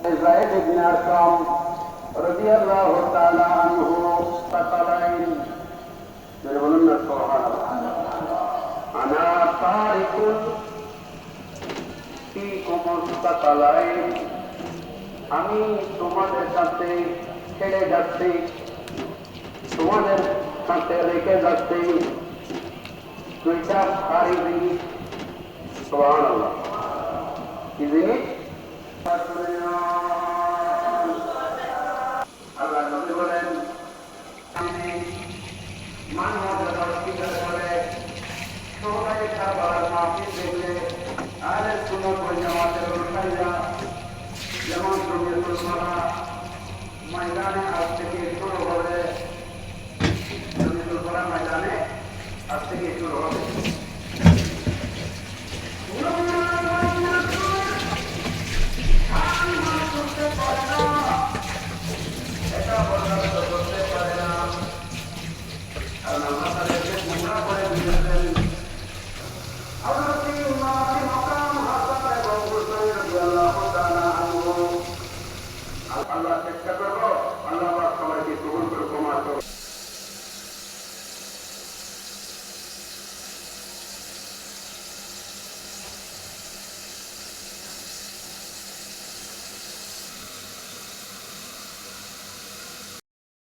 زيد بن أرقم رضي الله تعالى عنه فقالين يقولون سبحان الله أنا طارق فيكم الثقلين আমি তোমাদের সাথে ছেড়ে যাচ্ছি, তোমাদের সাথে রেখে যাচ্ছি দুইটা ভারী জিনিস। সুবহানাল্লাহ, কি জিনিস? আল্লাহ নবী বলেন, সবাই খাবার মাফি দেখলে আরে কোনো জামাতের উঠাইয়া যেমন জমিয়তুল মালা ময়দানে আজ থেকে শুরু হবে, জমিয়তুল মালা ময়দানে আজ থেকে শুরু হবে। এটা বর্ণনা করতে পারে না, কারণ আল্লাহ তাদেরকে গুমরাহ করে দিয়েছেন। আল্লাহ চেষ্টা করবো, আল্লাহ সবাইকে কবুল করে ক্ষমা করো।